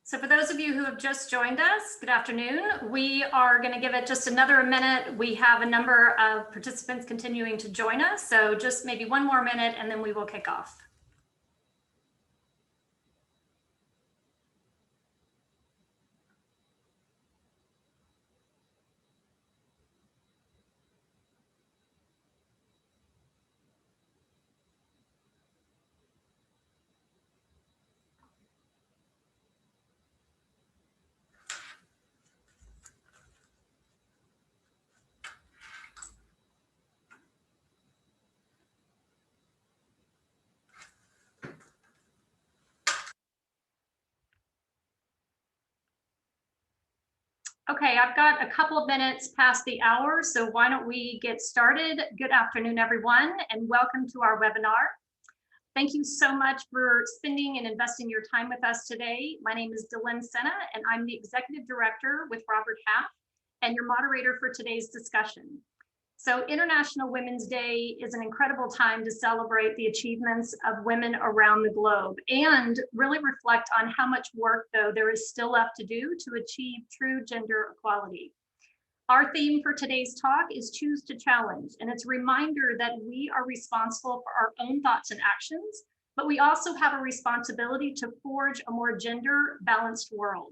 So for those of you who have just joined us, good afternoon. We are going to give it just another minute. We have a number of participants continuing to join us, so just maybe one more minute and then we will kick off. Okay, I've got a couple of minutes past the hour, so why don't we get started? Good afternoon, everyone, and welcome to our webinar. Thank you so much for spending and investing your time with us today. My name is DeLynn Senna, and I'm the Executive Director with Robert Half and your moderator for today's discussion. So International Women's Day is an incredible time to celebrate the achievements of women around the globe and really reflect on how much work, though, there is still left to do to achieve true gender equality. Our theme for today's talk is Choose to Challenge, and it's a reminder that we are responsible for our own thoughts and actions, but we also have a responsibility to forge a more gender-balanced world.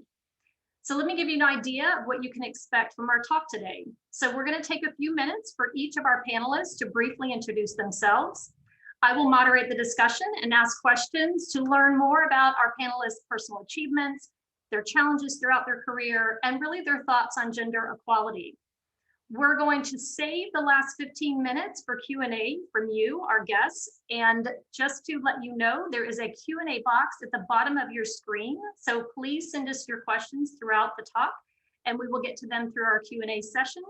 So let me give you an idea of what you can expect from our talk today. So we're going to take a few minutes for each of our panelists to briefly introduce themselves. I will moderate the discussion and ask questions to learn more about our panelists' personal achievements, their challenges throughout their career, and really their thoughts on gender equality. We're going to save the last 15 minutes for Q&A from you, our guests. And just to let you know, there is a Q&A box at the bottom of your screen. So please send us your questions throughout the talk, and we will get to them through our Q&A session.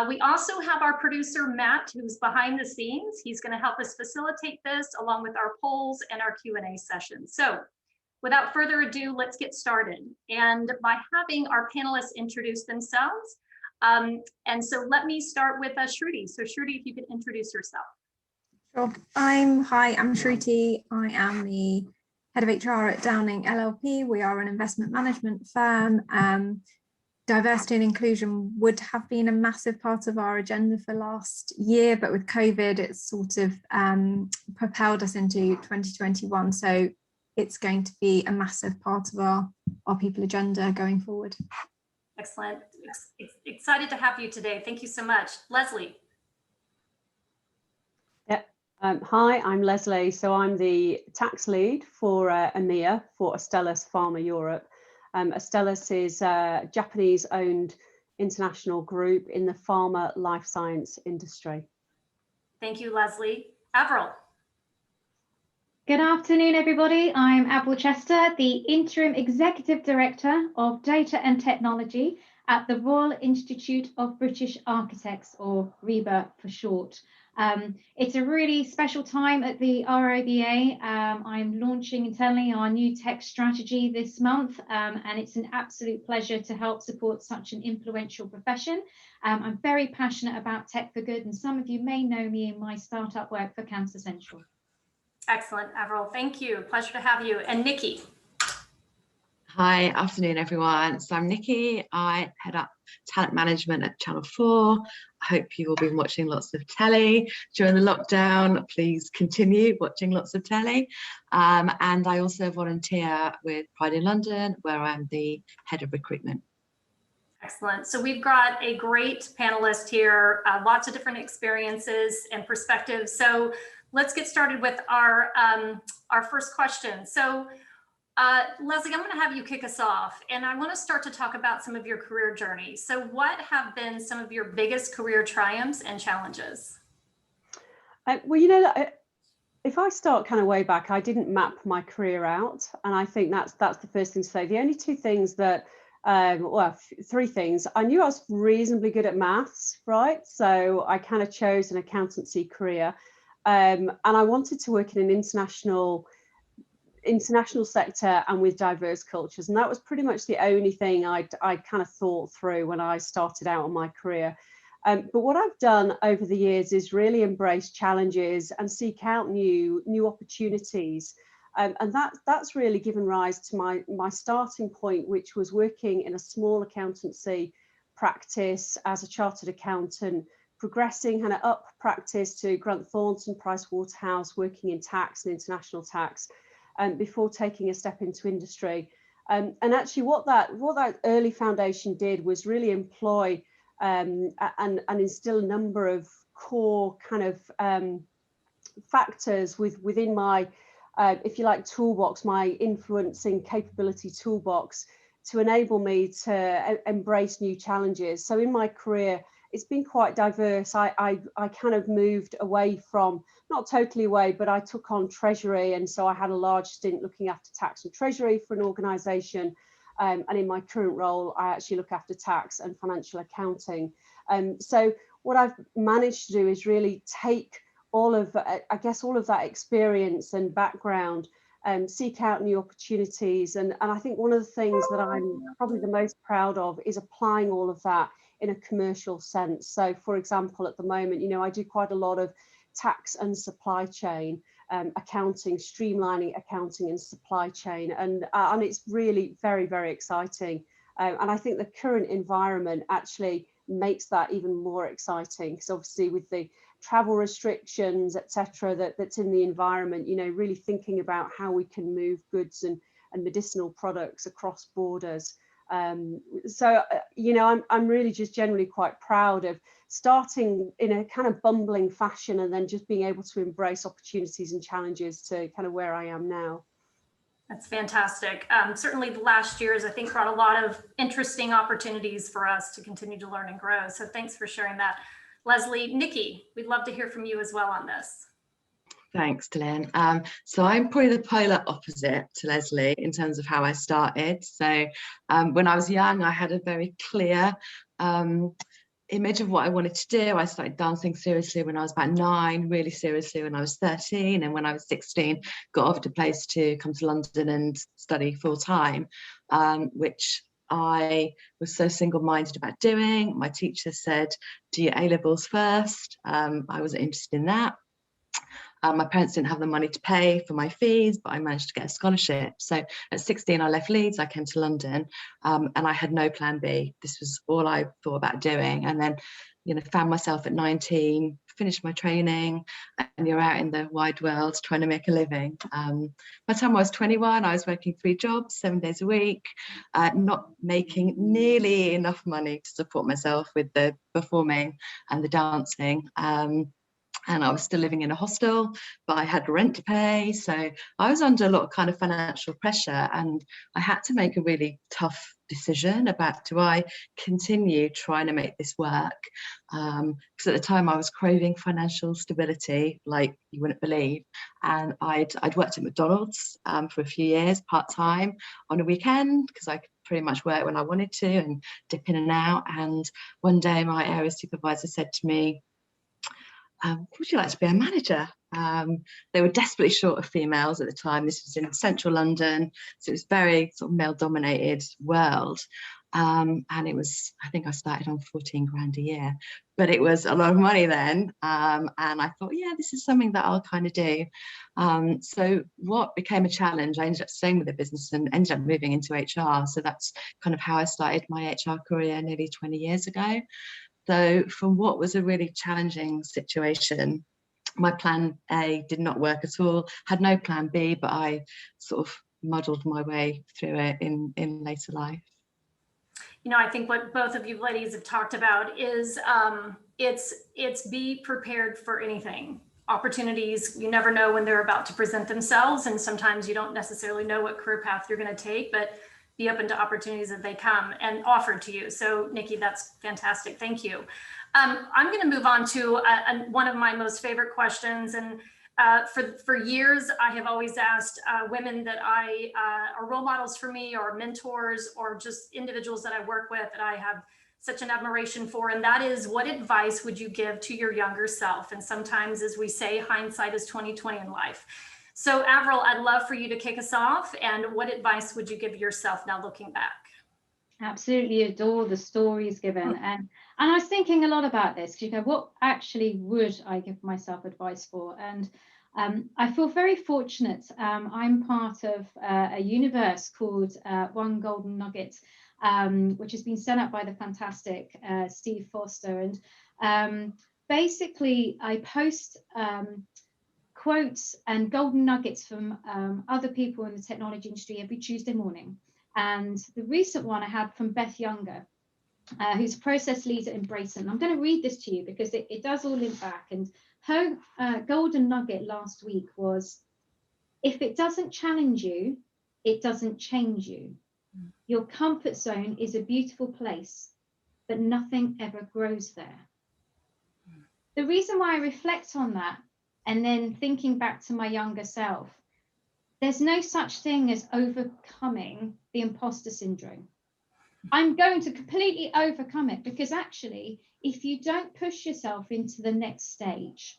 We also have our producer, Matt, who's behind the scenes. He's going to help us facilitate this along with our polls and our Q&A session. So without further ado, let's get started. And by having our panelists introduce themselves, and so let me start with Shruti. So Shruti, if you could introduce yourself. Sure. I'm Shruti. I am the head of HR at Downing LLP. We are an investment management firm. Diversity and inclusion would have been a massive part of our agenda for last year, but with COVID, it's sort of propelled us into 2021. So it's going to be a massive part of our people agenda going forward. Excellent. Excited to have you today. Thank you so much. Leslie. Yeah. Hi, I'm Leslie. So I'm the tax lead for EMEA for Astellas Pharma Europe. Astellas is a Japanese-owned international group in the pharma life science industry. Thank you, Leslie. Avril. Good afternoon, everybody. I'm Avril Chester, the Interim Executive Director of Data and Technology at the Royal Institute of British Architects, or RIBA for short. It's a really special time at the RIBA. I'm launching internally our new tech strategy this month, and it's an absolute pleasure to help support such an influential profession. I'm very passionate about tech for good, and some of you may know me in my startup work for Cancer Central. Excellent, Avril. Thank you. Pleasure to have you. And Nikki. Hi, afternoon, everyone. So I'm Nikki. I head up talent management at Channel 4. I hope you've all been watching lots of telly during the lockdown. Please continue watching lots of telly. And I also volunteer with Pride in London, where I'm the head of recruitment. Excellent. So we've got a great panelist here, lots of different experiences and perspectives. So let's get started with our first question. So Leslie, I'm going to have you kick us off, and I want to start to talk about some of your career journey. So what have been some of your biggest career triumphs and challenges? Well, you know, if I start kind of way back, I didn't map my career out, and I think that's the first thing to say. The only two things that, well, three things. I knew I was reasonably good at maths, right? So I kind of chose an accountancy career, and I wanted to work in an international sector and with diverse cultures, and that was pretty much the only thing I kind of thought through when I started out on my career. But what I've done over the years is really embrace challenges and seek out new opportunities. And that's really given rise to my starting point, which was working in a small accountancy practice as a chartered accountant, progressing kind of up practice to Grant Thornton, Price Waterhouse, working in tax and international tax, before taking a step into industry. And actually what that early foundation did was really employ and instill a number of core kind of factors within my, if you like, toolbox, my influencing capability toolbox, to enable me to embrace new challenges. So in my career, it's been quite diverse. I kind of moved away from, not totally away, but I took on treasury. And so I had a large stint looking after tax and treasury for an organisation. And in my current role, I actually look after tax and financial accounting. So what I've managed to do is really take all of, I guess, all of that experience and background, seek out new opportunities. And I think one of the things that I'm probably the most proud of is applying all of that in a commercial sense. So for example, at the moment, you know, I do quite a lot of tax and supply chain accounting, streamlining accounting and supply chain. And it's really very, very exciting. And I think the current environment actually makes that even more exciting, because obviously with the travel restrictions, etc., that's in the environment, you know, really thinking about how we can move goods and medicinal products across borders. So, you know, I'm really just generally quite proud of starting in a kind of bumbling fashion and then just being able to embrace opportunities and challenges to kind of where I am now. That's fantastic. Certainly the last years, I think, brought a lot of interesting opportunities for us to continue to learn and grow. So thanks for sharing that. Leslie, Nikki, we'd love to hear from you as well on this. Thanks, DeLynn. So I'm probably the polar opposite to Leslie in terms of how I started. So when I was young, I had a very clear image of what I wanted to do. I started dancing seriously when I was about 9, really seriously when I was 13, and when I was 16, got offered a place to come to London and study full time, which I was so single-minded about doing. My teacher said, do your A-levels first. I wasn't interested in that. My parents didn't have the money to pay for my fees, but I managed to get a scholarship. So at 16, I left Leeds, I came to London, and I had no plan B. This was all I thought about doing. And then, you know, found myself at 19, finished my training, and you're out in the wide world trying to make a living. By the time I was 21, I was working 3 jobs, 7 days a week, not making nearly enough money to support myself with the performing and the dancing. And I was still living in a hostel, but I had rent to pay. So I was under a lot of kind of financial pressure, and I had to make a really tough decision about, do I continue trying to make this work? Because at the time I was craving financial stability like you wouldn't believe. And I'd worked at McDonald's for a few years, part-time on a weekend, because I could pretty much work when I wanted to and dip in and out. And one day my area supervisor said to me, would you like to be a manager? They were desperately short of females at the time. This was in central London, so it was very sort of male-dominated world. And it was, I think I started on 14 grand a year, but it was a lot of money then. And I thought, yeah, this is something that I'll kind of do. So what became a challenge, I ended up staying with the business and ended up moving into HR. So that's kind of how I started my HR career nearly 20 years ago. So from what was a really challenging situation, my plan A did not work at all, had no plan B, but I sort of muddled my way through it in later life. You know, I think what both of you ladies have talked about is it's be prepared for anything. Opportunities, you never know when they're about to present themselves, and sometimes you don't necessarily know what career path you're going to take, but be open to opportunities as they come and offered to you. So Nikki, that's fantastic. Thank you. I'm going to move on to one of my most favorite questions. And for years, I have always asked women that are role models for me, or mentors, or just individuals that I work with that I have such an admiration for. And that is, what advice would you give to your younger self? And sometimes, as we say, hindsight is 20/20 in life. So Avril, I'd love for you to kick us off. And what advice would you give yourself now looking back? Absolutely adore the stories given. And I was thinking a lot about this, you know, what actually would I give myself advice for? And I feel very fortunate. I'm part of a universe called One Golden Nugget, which has been set up by the fantastic Steve Foster. And basically, I post quotes and golden nuggets from other people in the technology industry every Tuesday morning. And the recent one I had from Beth Younger, who's a process leader in Brayson. I'm going to read this to you because it does all link back. And her golden nugget last week was, if it doesn't challenge you, it doesn't change you. Your comfort zone is a beautiful place, but nothing ever grows there. The reason why I reflect on that, and then thinking back to my younger self, there's no such thing as overcoming the imposter syndrome. I'm going to completely overcome it, because actually, if you don't push yourself into the next stage,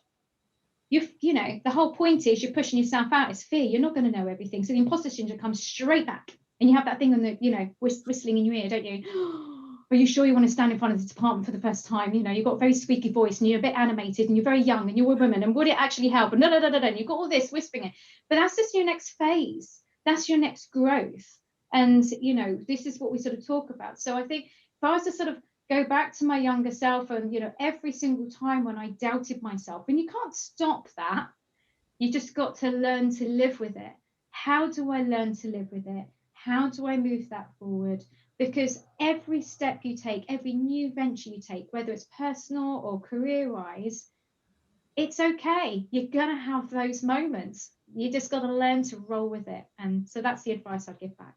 you know, the whole point is you're pushing yourself out. It's fear. You're not going to know everything. So the imposter syndrome comes straight back, and you have that thing on the, you know, whistling in your ear, don't you? Are you sure you want to stand in front of the department for the first time? You know, you've got a very squeaky voice and you're a bit animated and you're very young and you're a woman, and would it actually help? And and you've got all this whispering it. But that's just your next phase. That's your next growth. And, you know, this is what we sort of talk about. So I think if I was to sort of go back to my younger self, and, you know, every single time when I doubted myself, and you can't stop that, you just got to learn to live with it. How do I learn to live with it? How do I move that forward? Because every step you take, every new venture you take, whether it's personal or career-wise, it's okay. You're going to have those moments. You just got to learn to roll with it. And so that's the advice I'd give back.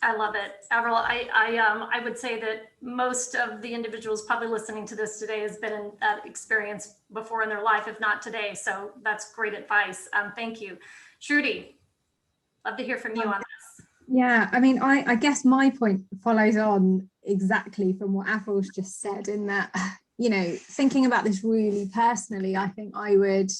I love it. Avril, I would say that most of the individuals probably listening to this today has been in that experience before in their life, if not today. So that's great advice. Thank you. Shruti, love to hear from you on this. Yeah, I mean, I guess my point follows on exactly from what Avril's just said, in that, you know, thinking about this really personally, I think I would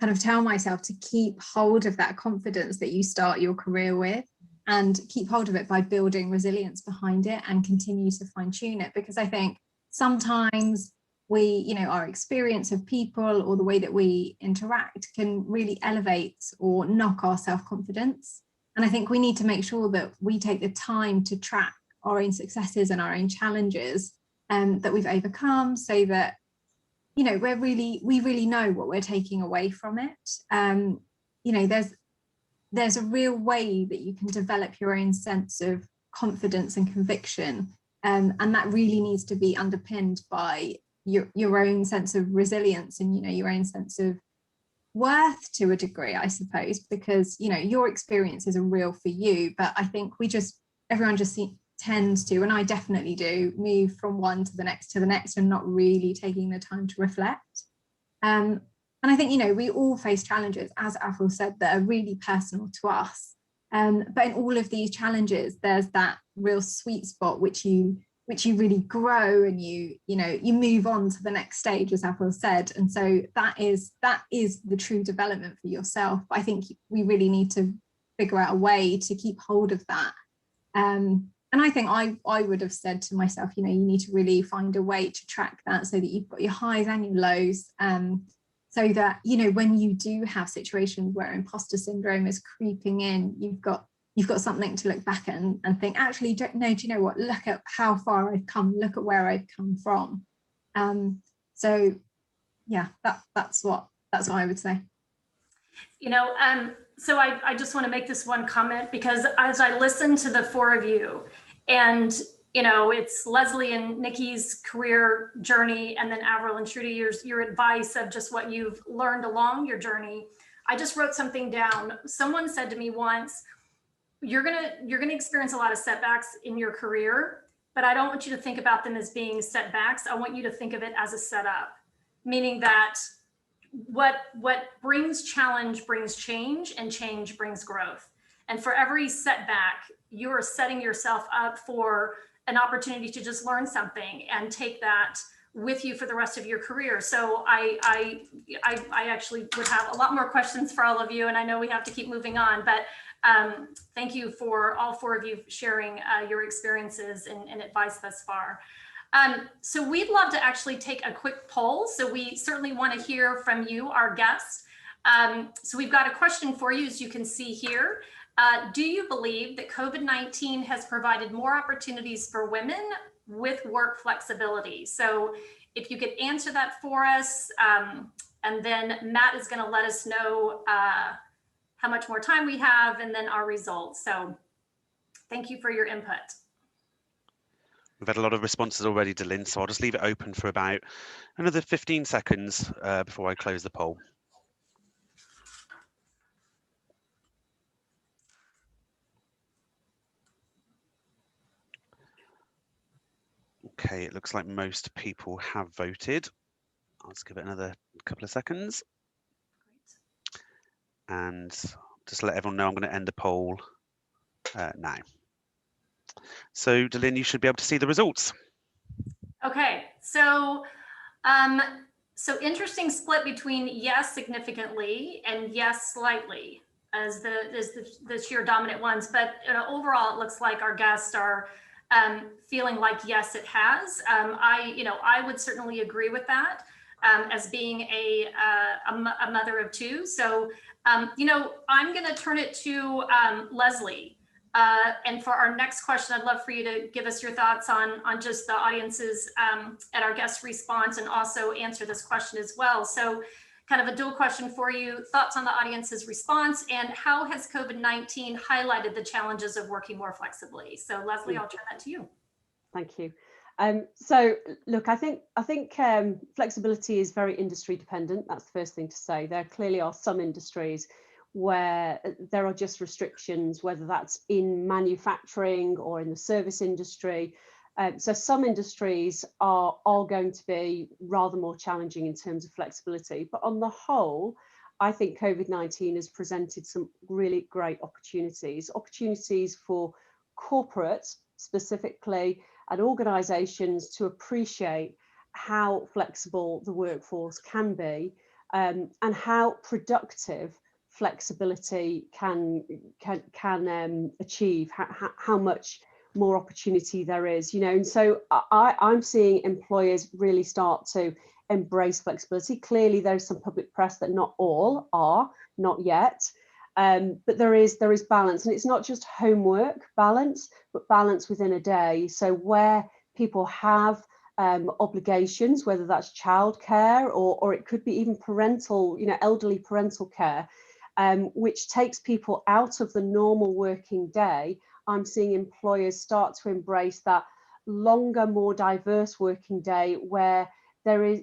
kind of tell myself to keep hold of that confidence that you start your career with, and keep hold of it by building resilience behind it and continue to fine tune it. Because I think sometimes we, you know, our experience of people or the way that we interact can really elevate or knock our self-confidence. And I think we need to make sure that we take the time to track our own successes and our own challenges that we've overcome, so that, you know, we really know what we're taking away from it. You know, there's a real way that you can develop your own sense of confidence and conviction, and that really needs to be underpinned by your own sense of resilience and, you know, your own sense of worth to a degree, I suppose, because, you know, your experiences are real for you. But I think everyone just tends to, and I definitely do, move from one to the next and not really taking the time to reflect. And I think, you know, we all face challenges, as Avril said, that are really personal to us. But in all of these challenges, there's that real sweet spot which you really grow, and you move on to the next stage, as Avril said. And so that is the true development for yourself. But I think we really need to figure out a way to keep hold of that. And I think I would have said to myself, you know, you need to really find a way to track that, so that you've got your highs and your lows, so that, you know, when you do have situations where imposter syndrome is creeping in, you've got something to look back at and think, actually, do you know what, look at how far I've come, look at where I've come from. So yeah, that's what I would say. You know, so I just want to make this one comment, because as I listen to the four of you, and, you know, it's Leslie and Nikki's career journey, and then Avril and Shruti, your advice of just what you've learned along your journey. I just wrote something down. Someone said to me once, you're gonna experience a lot of setbacks in your career, but I don't want you to think about them as being setbacks. I want you to think of it as a setup, meaning that what brings challenge brings change, and change brings growth. And for every setback, you are setting yourself up for an opportunity to just learn something and take that with you for the rest of your career. So I actually would have a lot more questions for all of you, and I know we have to keep moving on, but thank you for all four of you sharing your experiences and advice thus far. So we'd love to actually take a quick poll. So we certainly want to hear from you, our guests. So we've got a question for you, as you can see here. Do you believe that COVID-19 has provided more opportunities for women with work flexibility? So if you could answer that for us, and then Matt is going to let us know how much more time we have and then our results. So thank you for your input. We've had a lot of responses already, DeLynn, so I'll just leave it open for about another 15 seconds before I close the poll. Okay, it looks like most people have voted. I'll just give it another couple of seconds. And just let everyone know I'm going to end the poll now. So, DeLynn, you should be able to see the results. Okay, so interesting split between yes significantly and yes slightly as the sheer dominant ones, but overall it looks like our guests are feeling like yes, it has. I would certainly agree with that as being a mother of two. So I'm going to turn it to Leslie. And for our next question, I'd love for you to give us your thoughts on just the audience's and our guest response, and also answer this question as well. So kind of a dual question for you, thoughts on the audience's response, and how has COVID-19 highlighted the challenges of working more flexibly? So Leslie, I'll turn that to you. Thank you. So look, I think flexibility is very industry dependent. That's the first thing to say. There clearly are some industries where there are just restrictions, whether that's in manufacturing or in the service industry. So some industries are going to be rather more challenging in terms of flexibility. But on the whole, I think COVID-19 has presented some really great opportunities for corporates specifically, and organisations to appreciate how flexible the workforce can be, and how productive flexibility can achieve, how much more opportunity there is, and so I'm seeing employers really start to embrace flexibility. Clearly there's some public press that not all are, not yet, but there is balance, and it's not just homework balance, but balance within a day. So where people have obligations, whether that's childcare or it could be even parental, elderly parental care, which takes people out of the normal working day, I'm seeing employers start to embrace that longer, more diverse working day where there is,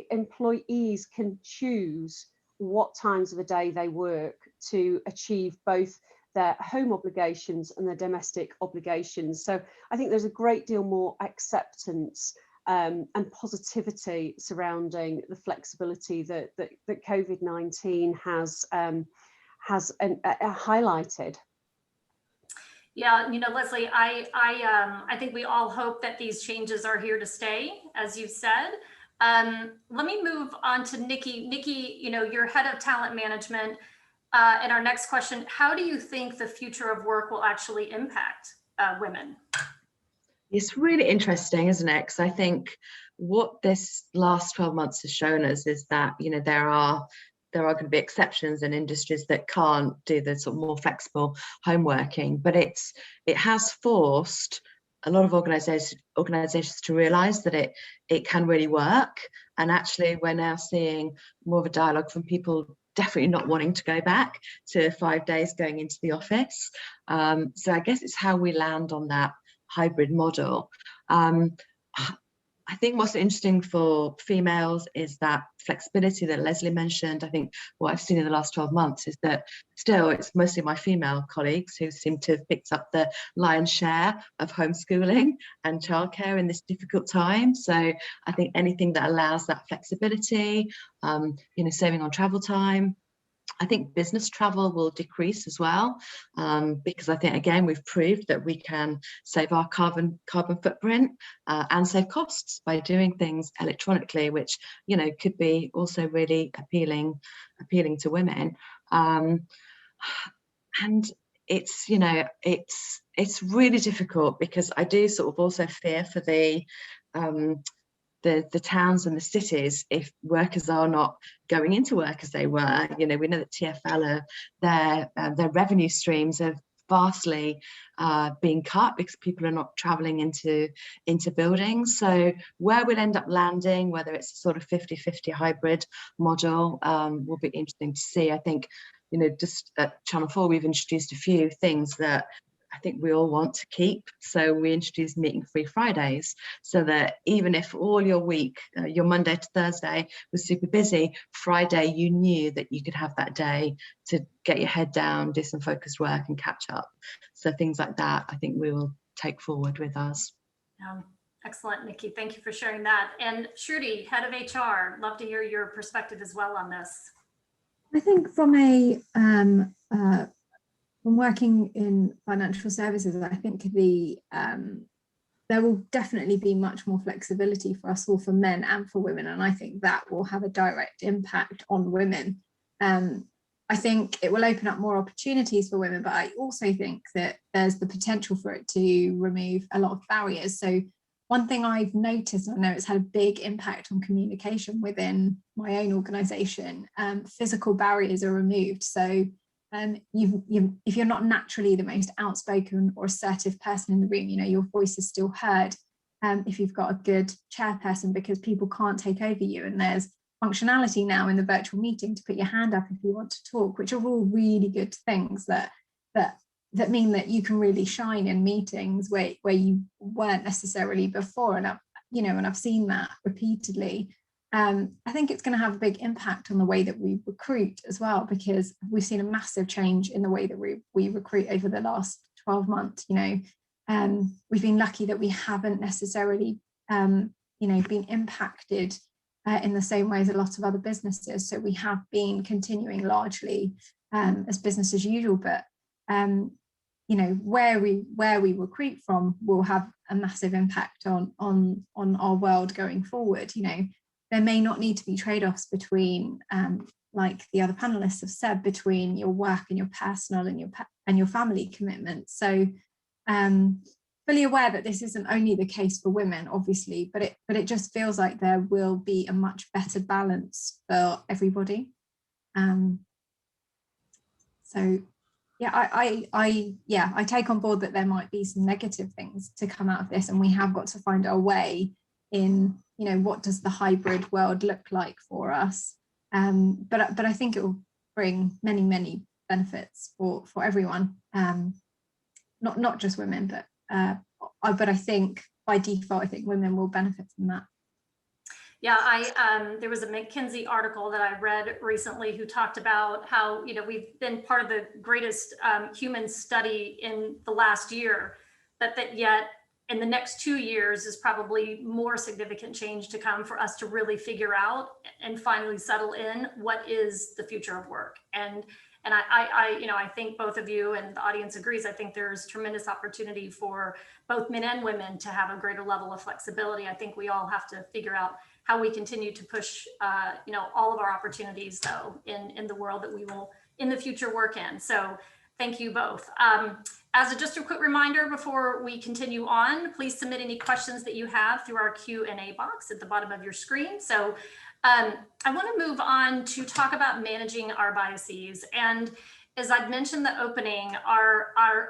employees can choose what times of the day they work to achieve both their home obligations and their domestic obligations. So I think there's a great deal more acceptance and positivity surrounding the flexibility that COVID-19 has highlighted. Yeah, Leslie, I think we all hope that these changes are here to stay, as you've said. Let me move on to Nikki. Nikki, you're head of talent management. And our next question, how do you think the future of work will actually impact women? It's really interesting, isn't it? Because I think what this last 12 months has shown us is that, there are going to be exceptions in industries that can't do the sort of more flexible home working, but it has forced a lot of organizations to realize that it can really work. And actually we're now seeing more of a dialogue from people definitely not wanting to go back to 5 days going into the office. So I guess it's how we land on that hybrid model. I think what's interesting for females is that flexibility that Leslie mentioned. I think what I've seen in the last 12 months is that still it's mostly my female colleagues who seem to have picked up the lion's share of homeschooling and childcare in this difficult time. So I think anything that allows that flexibility, saving on travel time. I think business travel will decrease as well, because I think, again, we've proved that we can save our carbon footprint and save costs by doing things electronically, which, could be also really appealing to women. And it's, it's really difficult because I do sort of also fear for the the towns and the cities if workers are not going into work as they were. You know, we know that TfL their revenue streams have vastly being cut because people are not traveling into buildings. So where we'll end up landing, whether it's a sort of 50-50 hybrid model, will be interesting to see. I think, you know, just at Channel 4, we've introduced a few things that I think we all want to keep. So we introduced meeting-free Fridays, so that even if all your week, your Monday to Thursday was super busy, Friday you knew that you could have that day to get your head down, do some focused work and catch up. So things like that, I think we will take forward with us. Excellent, Nikki. Thank you for sharing that. And Shruti, head of HR, love to hear your perspective as well on this. I think from working in financial services, I think there will definitely be much more flexibility for us all, for men and for women, and I think that will have a direct impact on women. I think it will open up more opportunities for women, but I also think that there's the potential for it to remove a lot of barriers. So one thing I've noticed, I know it's had a big impact on communication within my own organisation, physical barriers are removed. So if you're not naturally the most outspoken or assertive person in the room, you know, your voice is still heard. If you've got a good chairperson, because people can't take over you, and there's functionality now in the virtual meeting to put your hand up if you want to talk, which are all really good things that mean that you can really shine in meetings where you weren't necessarily before. And I've seen that repeatedly. I think it's going to have a big impact on the way that we recruit as well, because we've seen a massive change in the way that we recruit over the last 12 months. You know, we've been lucky that we haven't necessarily, been impacted in the same way as a lot of other businesses. So we have been continuing largely as business as usual, but where we recruit from will have a massive impact on our world going forward. You know, there may not need to be trade-offs between, like the other panelists have said, between your work and your personal and your family commitments. So fully aware that this isn't only the case for women, obviously, but it just feels like there will be a much better balance for everybody. So yeah, I take on board that there might be some negative things to come out of this, and we have got to find our way in, you know, what does the hybrid world look like for us? But I think it will bring many benefits for everyone, not just women, but I think by default, I think women will benefit from that. Yeah, there was a McKinsey article that I read recently who talked about how, you know, we've been part of the greatest human study in the last year, that yet in the next 2 years is probably more significant change to come for us to really figure out and finally settle in what is the future of work. And I think both of you and the audience agrees. I think there's tremendous opportunity for both men and women to have a greater level of flexibility. I think we all have to figure out how we continue to push, all of our opportunities, though, in the world that we will in the future work in. So thank you both. As just a quick reminder before we continue on, please submit any questions that you have through our Q&A box at the bottom of your screen. So I want to move on to talk about managing our biases. And as I'd mentioned the opening, our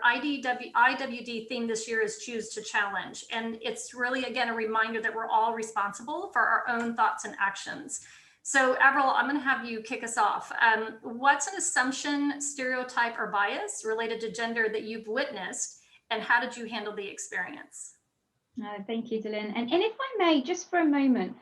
IWD theme this year is Choose to Challenge. And it's really, again, a reminder that we're all responsible for our own thoughts and actions. So Avril, I'm going to have you kick us off. What's an assumption, stereotype, or bias related to gender that you've witnessed, and how did you handle the experience? Thank you, DeLynn. And if I may, just for a moment,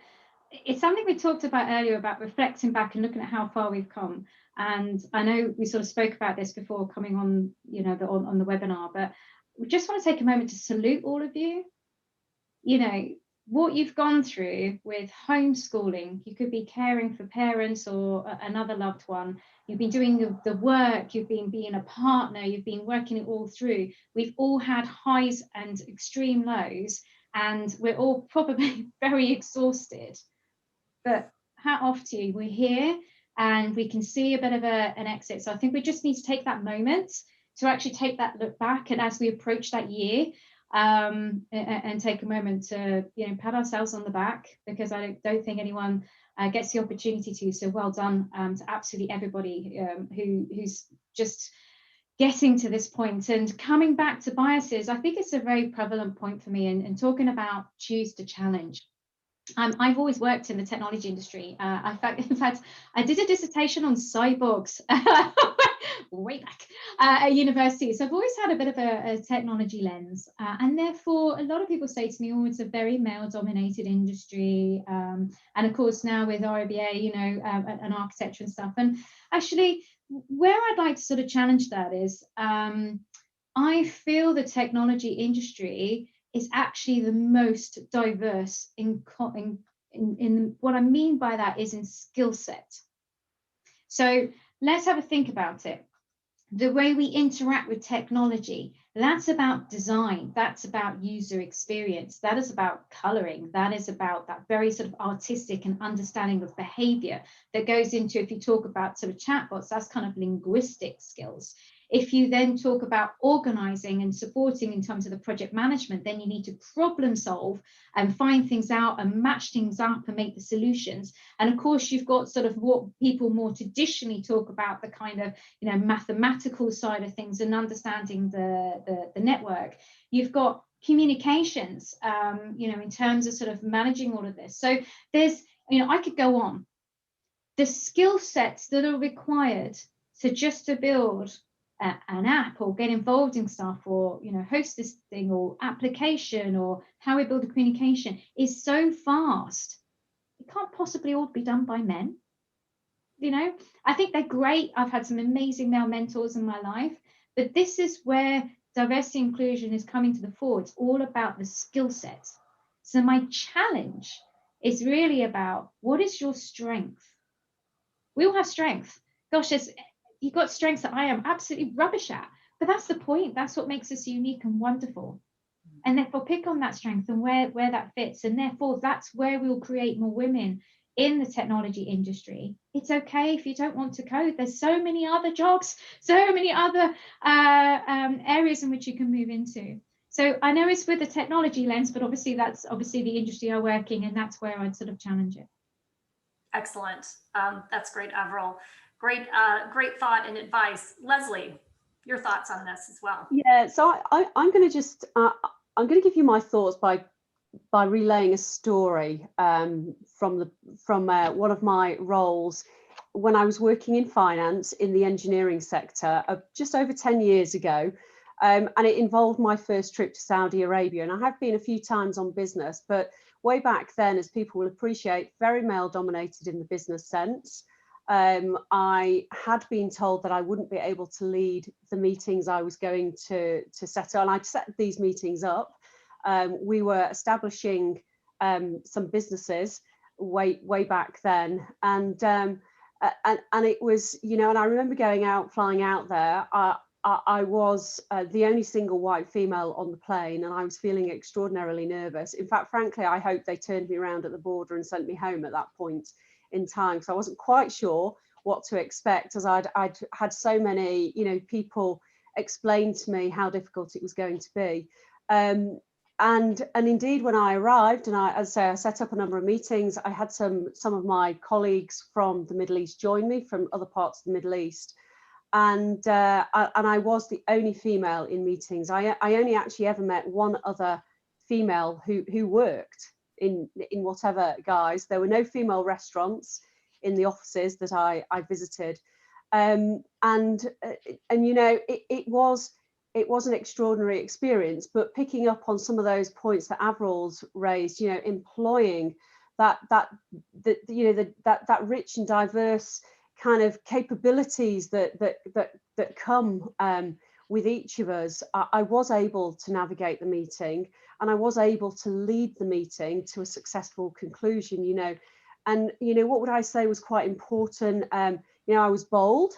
it's something we talked about earlier about reflecting back and looking at how far we've come. And I know we sort of spoke about this before coming on, on the webinar, but we just want to take a moment to salute all of you. You know, what you've gone through with homeschooling, you could be caring for parents or another loved one. You've been doing the work, you've been being a partner, you've been working it all through. We've all had highs and extreme lows, and we're all probably very exhausted. But hat off to you, we're here and we can see a bit of an exit. So I think we just need to take that moment to actually take that look back. And as we approach that year, and take a moment to, you know, pat ourselves on the back, because I don't think anyone gets the opportunity to. So well done to absolutely everybody who's just getting to this point. And coming back to biases, I think it's a very prevalent point for me, and talking about choose to challenge. I've always worked in the technology industry. In fact, I did a dissertation on cyborgs way back at university. So I've always had a bit of a technology lens. And therefore, a lot of people say to me, oh, it's a very male-dominated industry. And of course, now with RIBA, you know, and architecture and stuff. And actually, where I'd like to sort of challenge that is, I feel the technology industry is actually the most diverse in what I mean by that is in skill set. So let's have a think about it. The way we interact with technology, that's about design, that's about user experience, that is about coloring, that is about that very sort of artistic and understanding of behavior that goes into, if you talk about sort of chatbots, that's kind of linguistic skills. If you then talk about organizing and supporting in terms of the project management, then you need to problem solve and find things out and match things up and make the solutions. And of course, you've got sort of what people more traditionally talk about, the kind of, you know, mathematical side of things and understanding the network. You've got communications, you know, in terms of sort of managing all of this. So there's, you know, I could go on. The skill sets that are required to build an app or get involved in stuff, or, you know, host this thing or application, or how we build a communication is so vast. It can't possibly all be done by men. You know, I think they're great. I've had some amazing male mentors in my life, but this is where diversity and inclusion is coming to the fore. It's all about the skill set. So my challenge is really about, what is your strength? We all have strength. Gosh, you've got strengths that I am absolutely rubbish at, but that's the point. That's what makes us unique and wonderful. And therefore pick on that strength and where that fits. And therefore that's where we'll create more women in the technology industry. It's okay if you don't want to code. There's so many other jobs, so many other areas in which you can move into. So I know it's with the technology lens, but obviously that's obviously the industry I work in, and that's where I'd sort of challenge it. Excellent. That's great, Avril. Great thought and advice. Leslie, your thoughts on this as well? Yeah, so I'm going to just I'm going to give you my thoughts by relaying a story from one of my roles when I was working in finance in the engineering sector just over 10 years ago, and it involved my first trip to Saudi Arabia. And I have been a few times on business, but way back then, as people will appreciate, very male dominated in the business sense. I had been told that I wouldn't be able to lead the meetings I was going to set up, and I'd set these meetings up. We were establishing some businesses way back then, and it was, you know, and I remember flying out there. I was the only single white female on the plane, and I was feeling extraordinarily nervous. In fact, frankly, I hoped they turned me around at the border and sent me home at that point in time, because I wasn't quite sure what to expect, as I'd had so many, you know, people explain to me how difficult it was going to be. And indeed, when I arrived, and I set up a number of meetings, I had some of my colleagues from the Middle East join me from other parts of the Middle East. And I was the only female in meetings. I only actually ever met one other female who worked in whatever guise. There were no female restaurants in the offices that I visited, and you know, it was an extraordinary experience. But picking up on some of those points that Avril's raised, you know, employing that rich and diverse kind of capabilities that come with each of us, I was able to navigate the meeting, and I was able to lead the meeting to a successful conclusion, you know. And, you know, what would I say was quite important? You know, I was bold,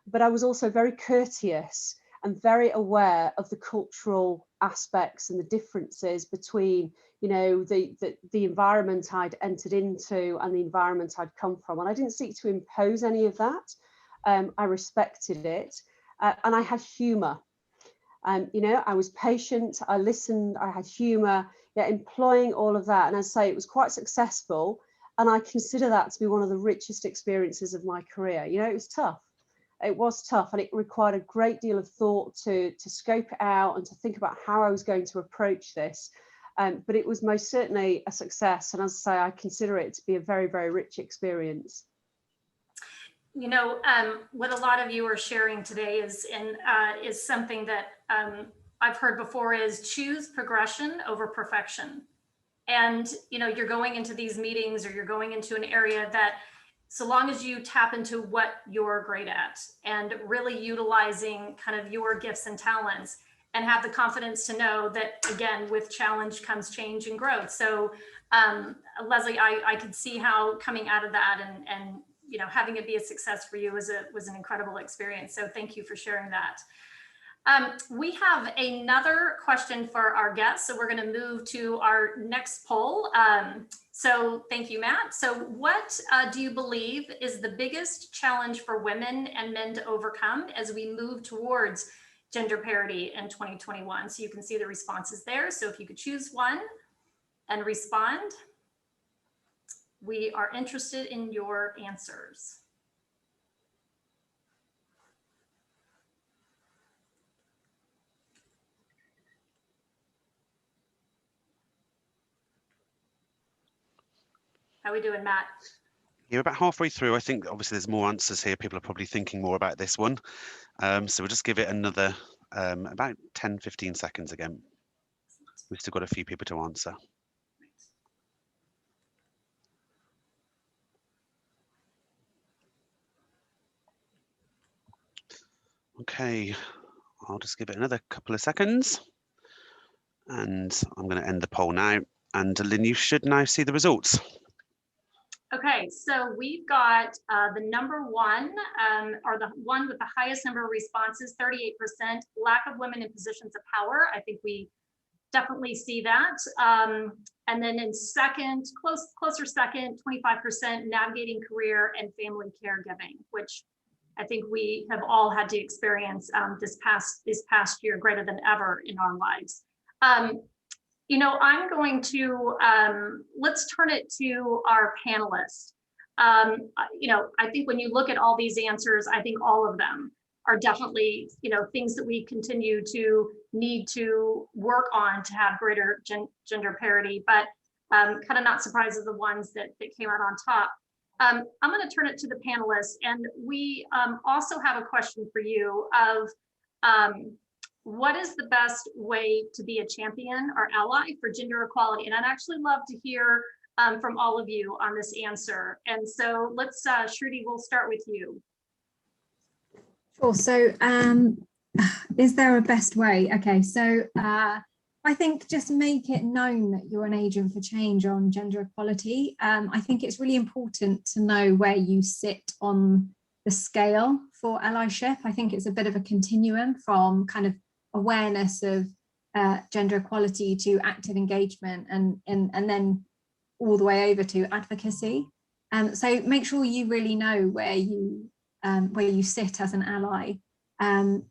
but I was also very courteous and very aware of the cultural aspects and the differences between, you know, the environment I'd entered into and the environment I'd come from. And I didn't seek to impose any of that. I respected it, and I had humour. You know, I was patient, I listened, I had humour, yeah, employing all of that. And as I say, it was quite successful. And I consider that to be one of the richest experiences of my career. You know, it was tough. It was tough, and it required a great deal of thought to scope it out and to think about how I was going to approach this. But it was most certainly a success. And as I say, I consider it to be a very, very rich experience. You know, what a lot of you are sharing today is something that I've heard before, is choose progression over perfection. And, you know, you're going into these meetings, or you're going into an area that, so long as you tap into what you're great at and really utilizing kind of your gifts and talents, and have the confidence to know that, again, with challenge comes change and growth. So Leslie, I could see how coming out of that and you know, having it be a success for you was an incredible experience. So thank you for sharing that. We have another question for our guests. So we're going to move to our next poll. So thank you, Matt. So what do you believe is the biggest challenge for women and men to overcome as we move towards gender parity in 2021? So you can see the responses there. So if you could choose one and respond, we are interested in your answers. How are we doing, Matt? You're about halfway through. I think obviously there's more answers here. People are probably thinking more about this one. So we'll just give it another about 10, 15 seconds again. We've still got a few people to answer. Okay, I'll just give it another couple of seconds. And I'm going to end the poll now. And DeLynn, you should now see the results. Okay, so we've got the number one, or the one with the highest number of responses, 38%, lack of women in positions of power. I think we definitely see that. And then in second, closer second, 25%, navigating career and family caregiving, which I think we have all had to experience this past year greater than ever in our lives. You know, I'm going to, let's turn it to our panelists. You know, I think when you look at all these answers, I think all of them are definitely, you know, things that we continue to need to work on to have greater gender parity, but kind of not surprised at the ones that came out on top. I'm going to turn it to the panelists, and we also have a question for you of what is the best way to be a champion or ally for gender equality? And I'd actually love to hear from all of you on this answer. And so let's, Shruti, we'll start with you. Sure. So is there a best way? Okay, so I think just make it known that you're an agent for change on gender equality. I think it's really important to know where you sit on the scale for allyship. I think it's a bit of a continuum from kind of awareness of gender equality to active engagement and then all the way over to advocacy. So make sure you really know where you sit as an ally, and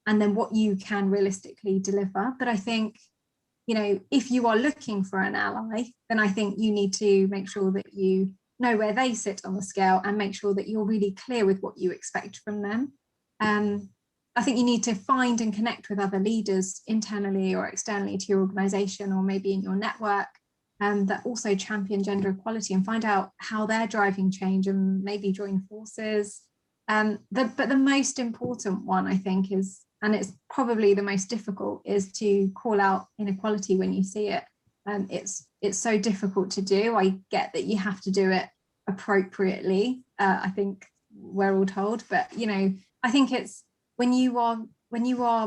then what you can realistically deliver. But I think, you know, if you are looking for an ally, then I think you need to make sure that you know where they sit on the scale and make sure that you're really clear with what you expect from them. I think you need to find and connect with other leaders internally or externally to your organisation, or maybe in your network, that also champion gender equality, and find out how they're driving change and maybe join forces. But the most important one, I think, is, and it's probably the most difficult, is to call out inequality when you see it. It's so difficult to do. I get that you have to do it appropriately. I think we're all told, but you know, I think it's when you are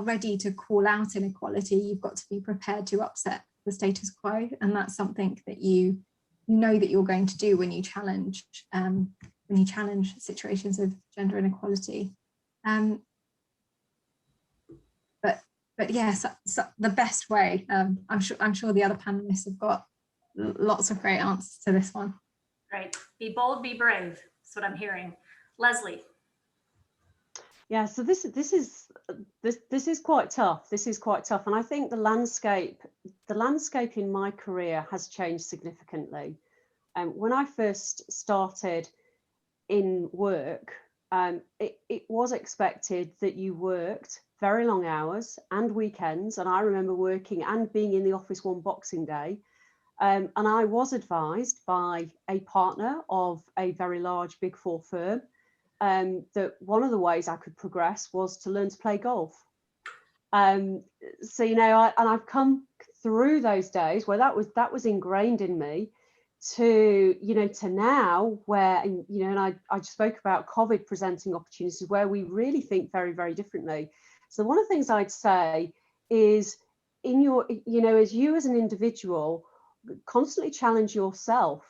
ready to call out inequality, you've got to be prepared to upset the status quo, and that's something that you know that you're going to do when you challenge situations of gender inequality. But yes, so the best way. I'm sure the other panelists have got lots of great answers to this one. Great. Be bold, be brave. That's what I'm hearing. Leslie. Yeah, so this is quite tough. This is quite tough, and I think the landscape in my career has changed significantly. When I first started in work, it was expected that you worked very long hours and weekends, and I remember working and being in the office one Boxing Day, and I was advised by a partner of a very large Big Four firm that one of the ways I could progress was to learn to play golf. So, you know, I've come through those days where that was ingrained in me, to, you know, to now where, you know, and I just spoke about COVID presenting opportunities where we really think very, very differently. So one of the things I'd say is, in your, you know, as you as an individual, constantly challenge yourself.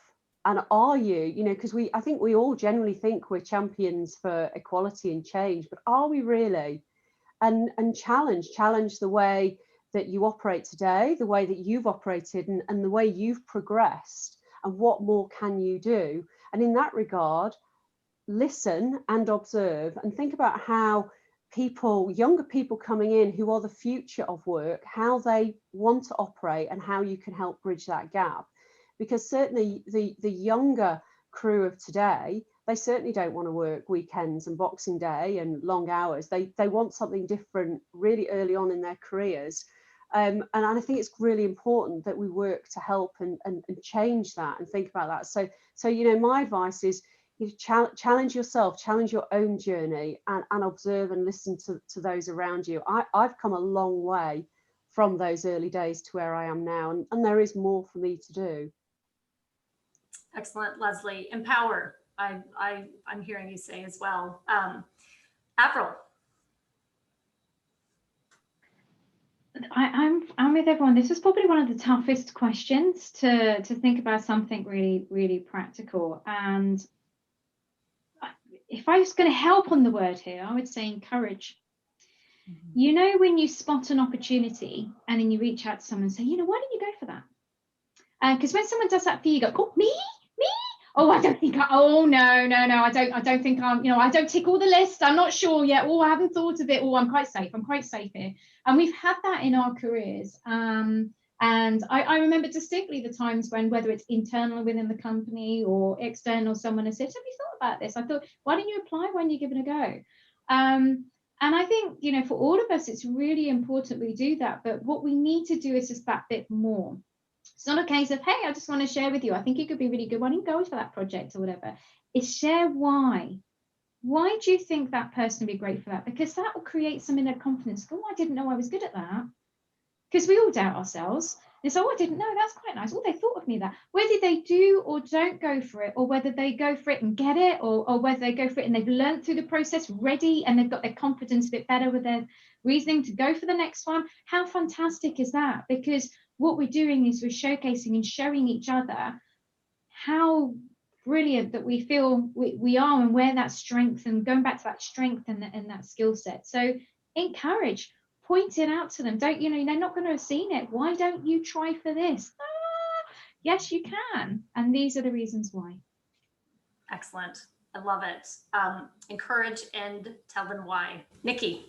And are you, you know, because I think we all generally think we're champions for equality and change, but are we really? And challenge the way that you operate today, the way that you've operated, and the way you've progressed, and what more can you do? And in that regard, listen and observe and think about how people, younger people coming in who are the future of work, how they want to operate and how you can help bridge that gap. Because certainly the younger crew of today, they certainly don't want to work weekends and Boxing Day and long hours. They want something different really early on in their careers. And I think it's really important that we work to help and change that and think about that. So you know, my advice is, you challenge yourself, challenge your own journey, and observe and listen to those around you. I've come a long way from those early days to where I am now, and there is more for me to do. Excellent, Leslie. Empower, I'm hearing you say as well. Avril. I'm with everyone. This is probably one of the toughest questions to think about something really, really practical. And if I was going to help on the word here, I would say encourage. Mm-hmm. You know, when you spot an opportunity and then you reach out to someone and say, you know, why don't you go for that? Because when someone does that for you, you go, oh, me? Oh, I don't think no, I don't think I'm, you know, I don't tick all the lists. I'm not sure yet. Oh, I haven't thought of it. Oh, I'm quite safe here. And we've had that in our careers. And I remember distinctly the times when, whether it's internal within the company or external, someone has said, have you thought about this? I thought, why don't you apply? Why don't you give it a go? And I think, you know, for all of us, it's really important we do that. But what we need to do is just that bit more. It's not a case of, hey, I just want to share with you, I think it could be really good, why don't you go for that project or whatever. It's share why. Why do you think that person would be great for that? Because that will create some inner confidence. Oh, I didn't know I was good at that. Because we all doubt ourselves. It's, oh, I didn't know, that's quite nice. Oh, they thought of me that. Whether they do or don't go for it, or whether they go for it and get it, or whether they go for it and they've learned through the process, ready, and they've got their confidence a bit better with their reasoning to go for the next one. How fantastic is that? Because what we're doing is we're showcasing and showing each other how brilliant that we feel we are, and where that strength, and going back to that strength and that skill set. So encourage, point it out to them. Don't, you know, they're not going to have seen it. Why don't you try for this? Yes, you can. And these are the reasons why. Excellent. I love it. Encourage and tell them why. Nikki.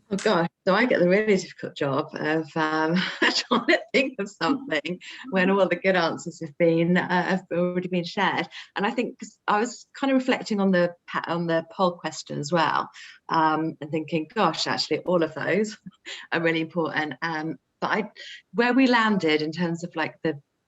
Oh gosh, so I get the really difficult job of trying to think of something when all the good answers have already been shared. And I think I was kind of reflecting on the poll question as well, and thinking, gosh, actually all of those are really important. But where we landed in terms of like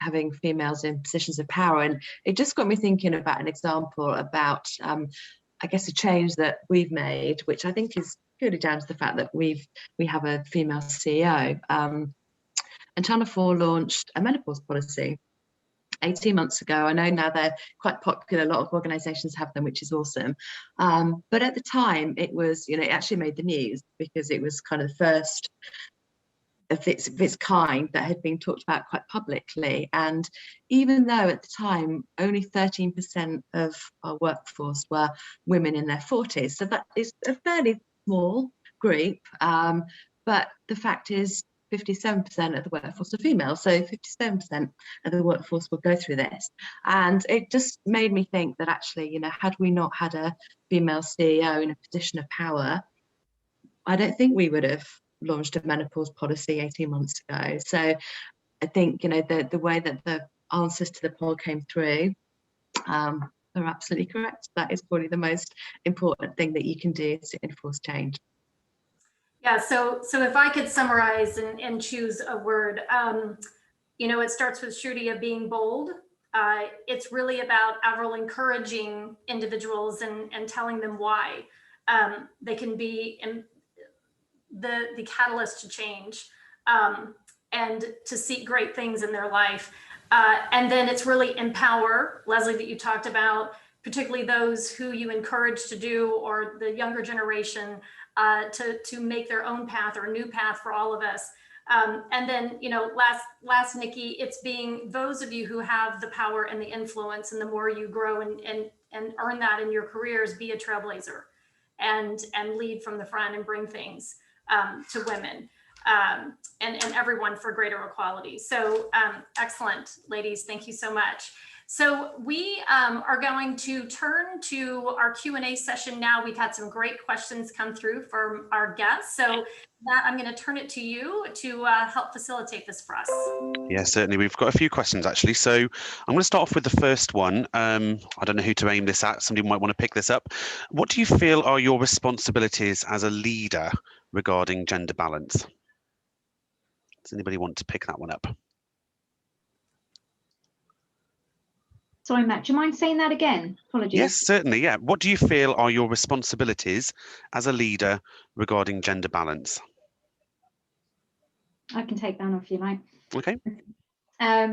having females in positions of power, and it just got me thinking about an example about I guess a change that we've made, which I think is purely down to the fact that we have a female CEO. And Channel 4 launched a menopause policy 18 months ago. I know now they're quite popular. A lot of organisations have them, which is awesome. But at the time, it was, you know, it actually made the news because it was kind of the first of its kind that had been talked about quite publicly. And even though at the time only 13% of our workforce were women in their 40s, so that is a fairly small group, but the fact is 57% of the workforce are female, so 57% of the workforce will go through this. And it just made me think that actually, you know, had we not had a female CEO in a position of power, I don't think we would have launched a menopause policy 18 months ago. So I think, you know, the way that the answers to the poll came through are absolutely correct. That is probably the most important thing that you can do to enforce change. Yeah, so if I could summarize and choose a word, you know, it starts with Shruti of being bold. It's really about Avril encouraging individuals and telling them why they can be the catalyst to change and to seek great things in their life. And then it's really empower, Leslie, that you talked about, particularly those who you encourage to do, or the younger generation, to make their own path or a new path for all of us. And then, you know, last, Nikki, it's being those of you who have the power and the influence, and the more you grow and earn that in your careers, be a trailblazer and lead from the front and bring things to women and everyone for greater equality. So excellent, ladies, thank you so much. So we are going to turn to our Q&A session now. We've had some great questions come through from our guests. So Matt, I'm going to turn it to you to help facilitate this for us. Yeah, certainly. We've got a few questions, actually. So I'm going to start off with the first one. I don't know who to aim this at. Somebody might want to pick this up. What do you feel are your responsibilities as a leader regarding gender balance? Does anybody want to pick that one up? Sorry, Matt, do you mind saying that again? Apologies. Yes, certainly. Yeah. What do you feel are your responsibilities as a leader regarding gender balance? I can take that on if you like. Okay.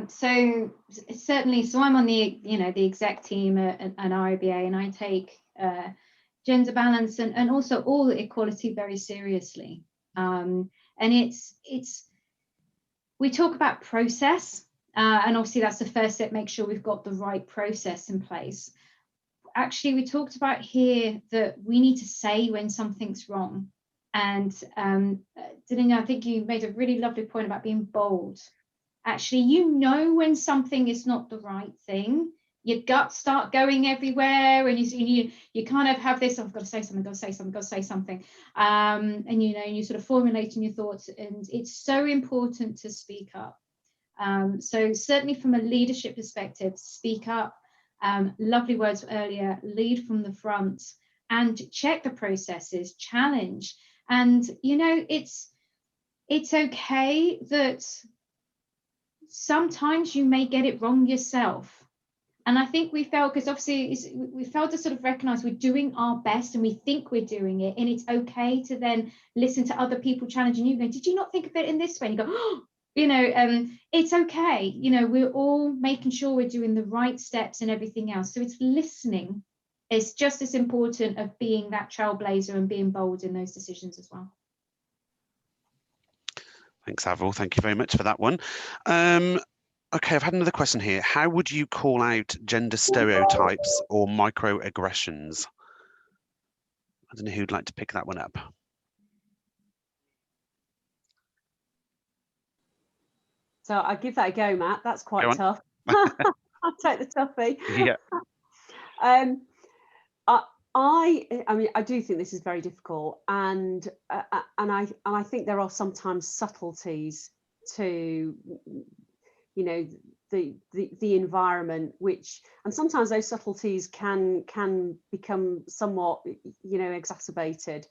So certainly, so I'm on the, you know, the exec team at RIBA, and I take gender balance and also all equality very seriously. And it's we talk about process. And obviously that's the first step, make sure we've got the right process in place. Actually, we talked about here that we need to say when something's wrong. And DeLynn, I think you made a really lovely point about being bold. Actually, you know when something is not the right thing. Your guts start going everywhere, and you kind of have this, oh, I've got to say something, got to say something, got to say something. And you know, and you sort of formulating your thoughts, and it's so important to speak up. So certainly from a leadership perspective, speak up, lovely words earlier, lead from the front and check the processes, challenge. And, you know, it's okay that sometimes you may get it wrong yourself. And I think we felt, because obviously we felt to sort of recognize we're doing our best and we think we're doing it. And it's okay to then listen to other people challenging you, going, did you not think of it in this way? And you go, oh, you know, it's okay. You know, we're all making sure we're doing the right steps and everything else. So it's listening is just as important of being that trailblazer and being bold in those decisions as well. Thanks, Avril. Thank you very much for that one. Okay, I've had another question here. How would you call out gender stereotypes or microaggressions? I don't know who'd like to pick that one up. So I'll give that a go, Matt. That's quite tough. I'll take the toughie. Yeah. I mean, I do think this is very difficult, and I think there are sometimes subtleties to, you know, the environment, which, and sometimes those subtleties can become somewhat, you know, exacerbated,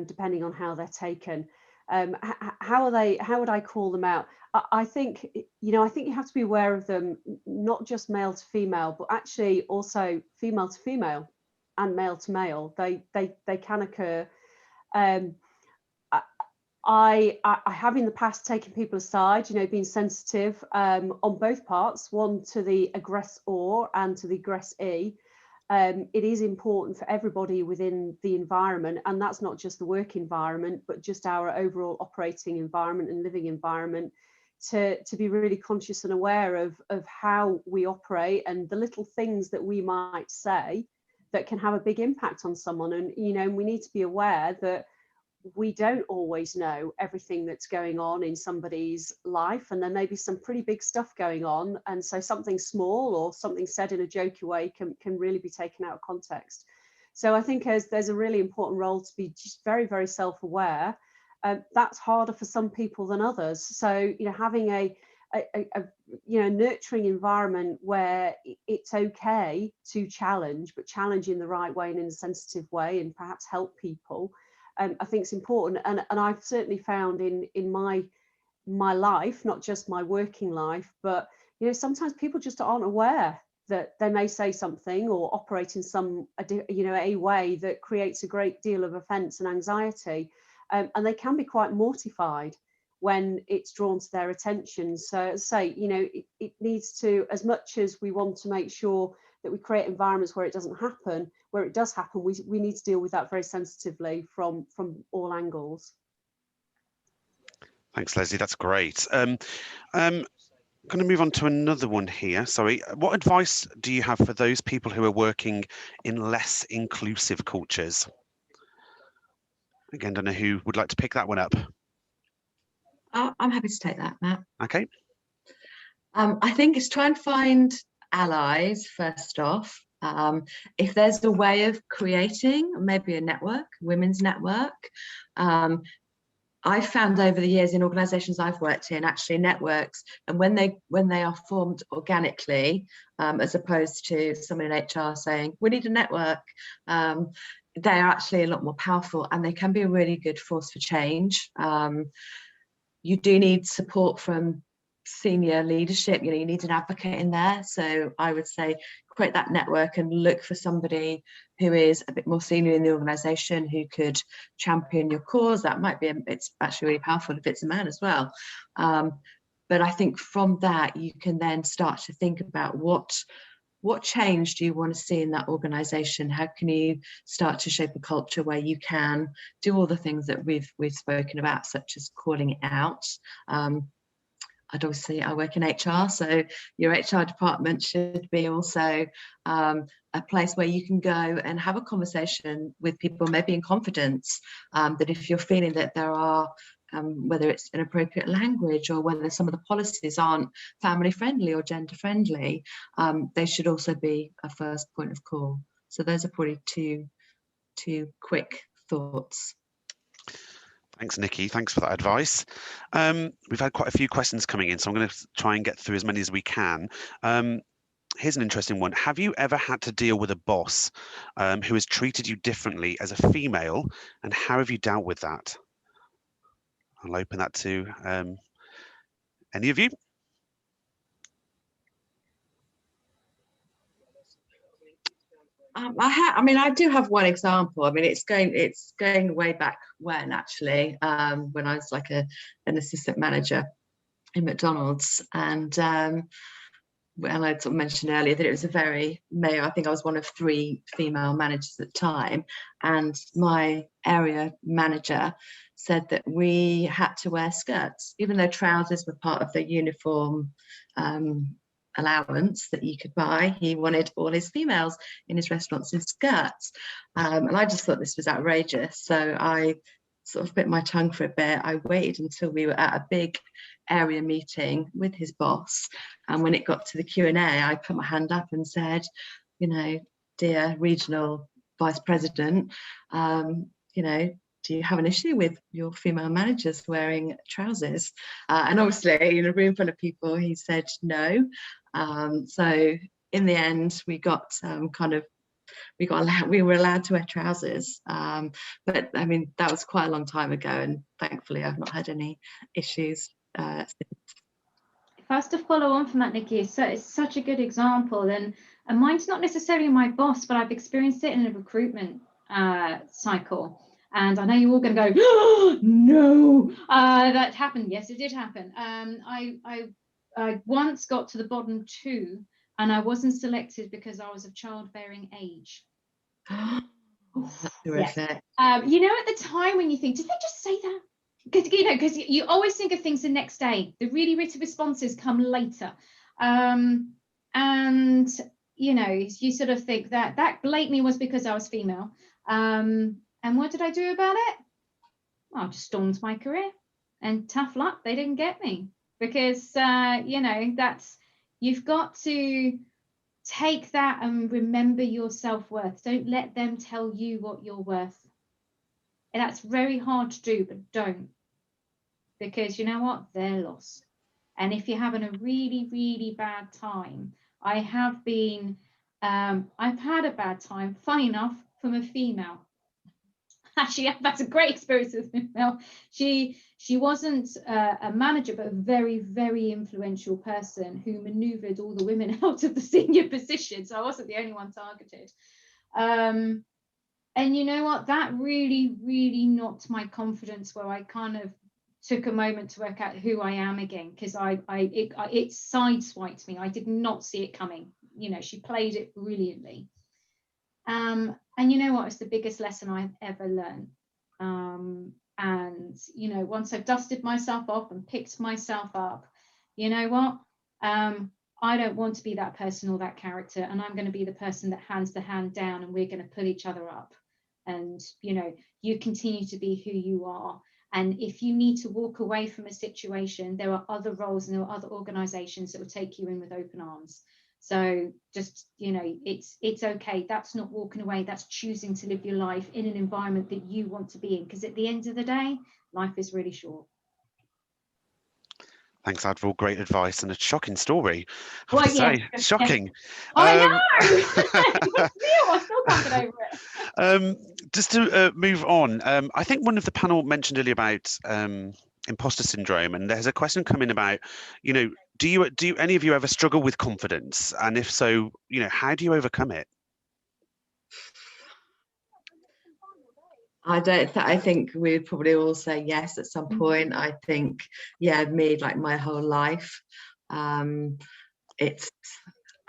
depending on how they're taken. How would I call them out? I think, you know, I think you have to be aware of them, not just male to female, but actually also female to female and male to male. They can occur. I have in the past taken people aside, you know, being sensitive on both parts, one to the aggressor and to the aggressee. It is important for everybody within the environment, and that's not just the work environment, but just our overall operating environment and living environment, to be really conscious and aware of how we operate and the little things that we might say that can have a big impact on someone. And, you know, we need to be aware that we don't always know everything that's going on in somebody's life, and there may be some pretty big stuff going on, and so something small or something said in a jokey way can really be taken out of context. So I think there's a really important role to be just very, very self-aware. That's harder for some people than others. So, you know, having a nurturing environment where it's okay to challenge, but challenge in the right way and in a sensitive way, and perhaps help people, I think it's important. And I've certainly found in my life, not just my working life, but, you know, sometimes people just aren't aware that they may say something or operate in some, you know, a way that creates a great deal of offence and anxiety, and they can be quite mortified when it's drawn to their attention. So, as I say, you know, it needs to, as much as we want to make sure that we create environments where it doesn't happen, where it does happen, we need to deal with that very sensitively from all angles. Thanks, Leslie. That's great. I'm going to move on to another one here. Sorry. What advice do you have for those people who are working in less inclusive cultures? Again, don't know who would like to pick that one up. I'm happy to take that, Matt. Okay. I think it's try and find allies first off. If there's a way of creating maybe a network, women's network, I've found over the years in organisations I've worked in, actually networks, and when they are formed organically, as opposed to someone in HR saying we need a network, they are actually a lot more powerful, and they can be a really good force for change. You do need support from senior leadership. You know, you need an advocate in there. So I would say create that network and look for somebody who is a bit more senior in the organisation who could champion your cause. That might be, it's actually really powerful if it's a man as well. But I think from that, you can then start to think about what change do you want to see in that organisation? How can you start to shape a culture where you can do all the things that we've spoken about, such as calling it out? I work in HR, so your HR department should be also a place where you can go and have a conversation with people, maybe in confidence, that if you're feeling that there are, whether it's inappropriate language or whether some of the policies aren't family friendly or gender friendly, they should also be a first point of call. So those are probably two quick thoughts. Thanks, Nikki. Thanks for that advice. We've had quite a few questions coming in, so I'm going to try and get through as many as we can. Here's an interesting one. Have you ever had to deal with a boss who has treated you differently as a female, and how have you dealt with that? I'll open that to any of you. I do have one example. I mean, it's going way back when, actually, when I was like an assistant manager in McDonald's, and I sort of mentioned earlier that it was a very male. I think I was one of 3 female managers at the time, and my area manager said that we had to wear skirts, even though trousers were part of the uniform allowance that you could buy. He wanted all his females in his restaurants in skirts, and I just thought this was outrageous. So I sort of bit my tongue for a bit. I waited until we were at a big area meeting with his boss, and when it got to the Q&A, I put my hand up and said, you know, dear regional vice president, you know, do you have an issue with your female managers wearing trousers? And obviously, in a room full of people, he said no. So in the end, we were allowed to wear trousers. But I mean, that was quite a long time ago, and thankfully, I've not had any issues since. If I was to follow on from that, Nikki, it's such a good example, and mine's not necessarily my boss, but I've experienced it in a recruitment cycle. And I know you're all going to go, oh, no, that happened. Yes, it did happen. I once got to the bottom 2, and I wasn't selected because I was of childbearing age. That's terrific. Yes. You know, at the time when you think, did they just say that? Because you always think of things the next day. The really witty responses come later. And, you know, you sort of think that blatantly was because I was female. And what did I do about it? well, I just stormed my career, and tough luck, they didn't get me, because you know, you've got to take that and remember your self-worth. Don't let them tell you what you're worth. And that's very hard to do, but don't, because you know what, they're lost. And if you're having a really, really bad time, I've had a bad time, funny enough, from a female. Actually, that's a great experience with a female. She wasn't a manager, but a very, very influential person who maneuvered all the women out of the senior position. So I wasn't the only one targeted. And you know what, that really, really knocked my confidence, where I kind of took a moment to work out who I am again, because it sideswiped me. I did not see it coming. You know, she played it brilliantly. And you know what, it's the biggest lesson I've ever learned. And you know, once I've dusted myself off and picked myself up, you know what, I don't want to be that person or that character, and I'm going to be the person that hands the hand down, and we're going to pull each other up. And you know, you continue to be who you are. And if you need to walk away from a situation, there are other roles and there are other organizations that will take you in with open arms. So just, you know, it's okay. That's not walking away. That's choosing to live your life in an environment that you want to be in. Because at the end of the day, life is really short. Thanks, Advil. Great advice and a shocking story. I Well, have to yes, say, shocking. I know. I still can't get over it. Just to move on, I think one of the panel mentioned earlier about imposter syndrome, and there's a question coming about, you know, do any of you ever struggle with confidence? And if so, you know, how do you overcome it? I think we'd probably all say yes at some point. I think, yeah, me, like my whole life.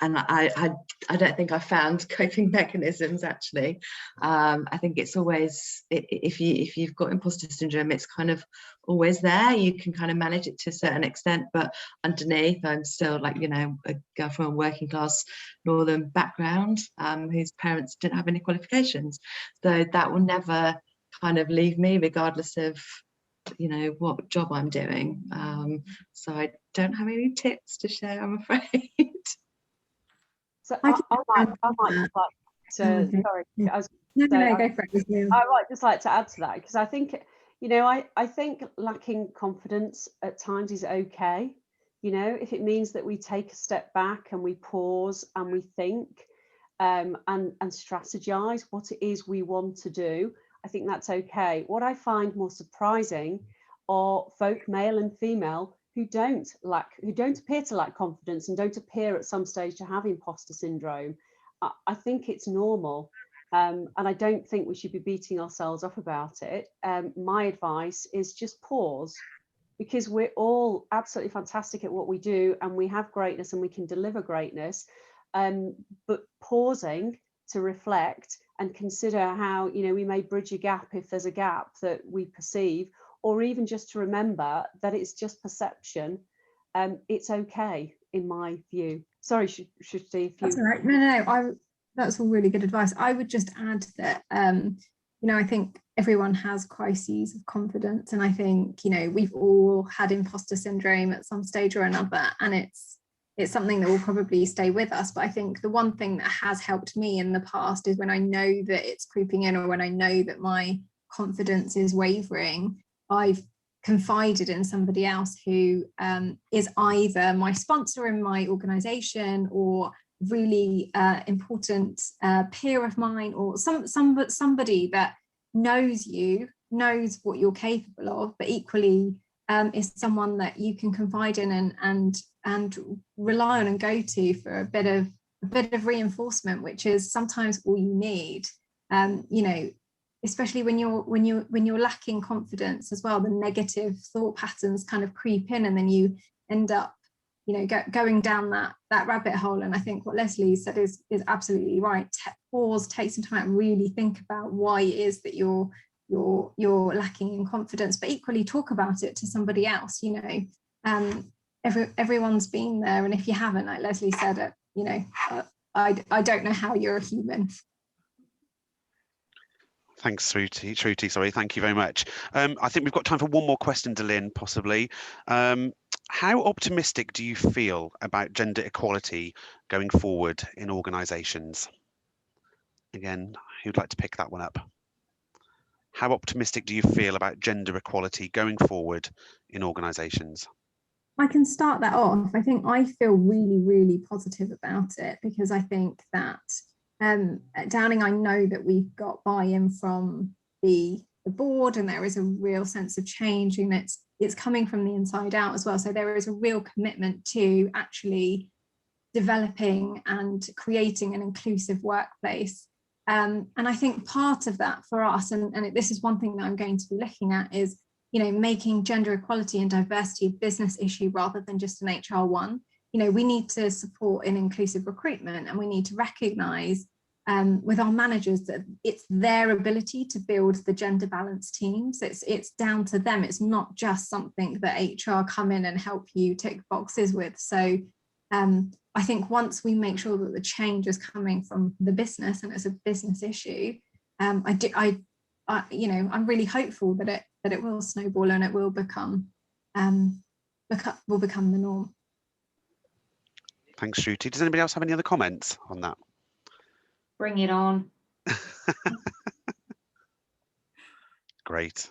And I don't think I found coping mechanisms, actually. I think it's always, if you've got imposter syndrome, it's kind of always there. You can kind of manage it to a certain extent, but underneath, I'm still, like, you know, a girl from a working class northern background, whose parents didn't have any qualifications. So that will never kind of leave me, regardless of, you know, what job I'm doing. So I don't have any tips to share, I'm afraid. So I might just like to, sorry, I was no, go for it. I might just like to add to that, because I think, you know, I think lacking confidence at times is okay. You know, if it means that we take a step back and we pause and we think and strategize what it is we want to do, I think that's okay. What I find more surprising are folk, male and female, who don't appear to lack confidence and don't appear at some stage to have imposter syndrome. I think it's normal, and I don't think we should be beating ourselves up about it. My advice is just pause, because we're all absolutely fantastic at what we do, and we have greatness and we can deliver greatness, but pausing to reflect and consider how, you know, we may bridge a gap if there's a gap that we perceive, or even just to remember that it's just perception. It's okay, in my view. Sorry, Shruti. That's all right. No, that's all really good advice. I would just add that, you know, I think everyone has crises of confidence, and I think, you know, we've all had imposter syndrome at some stage or another, and it's something that will probably stay with us. But I think the one thing that has helped me in the past is when I know that it's creeping in, or when I know that my confidence is wavering, I've confided in somebody else who is either my sponsor in my organization, or really important peer of mine, or somebody that knows you, knows what you're capable of, but equally is someone that you can confide in and rely on and go to for a bit of reinforcement, which is sometimes all you need. You know, especially when you're lacking confidence as well, the negative thought patterns kind of creep in, and then you end up, you know, going down that rabbit hole. And I think what Leslie said is absolutely right. Pause, take some time and really think about why it is that you're lacking in confidence, but equally talk about it to somebody else. You know, everyone's been there, and if you haven't, like Leslie said, you know, I don't know how you're a human. Thanks, Shruti, sorry, thank you very much. I think we've got time for one more question, DeLynn, possibly. How optimistic do you feel about gender equality going forward in organisations? Again, who'd like to pick that one up? How optimistic do you feel about gender equality going forward in organisations? I can start that off. I think I feel really, really positive about it, because I think that at Downing, I know that we've got buy-in from the board, and there is a real sense of change, and it's coming from the inside out as well. So there is a real commitment to actually developing and creating an inclusive workplace. And I think part of that for us, and this is one thing that I'm going to be looking at, is making gender equality and diversity a business issue rather than just an HR one. We need to support an inclusive recruitment, and we need to recognise with our managers that it's their ability to build the gender balanced teams. It's down to them. It's not just something that HR come in and help you tick boxes with. So I think once we make sure that the change is coming from the business and it's a business issue, I'm really hopeful that it will snowball and it will become the norm. Thanks, Shruti. Does anybody else have any other comments on that? Bring it on. Great.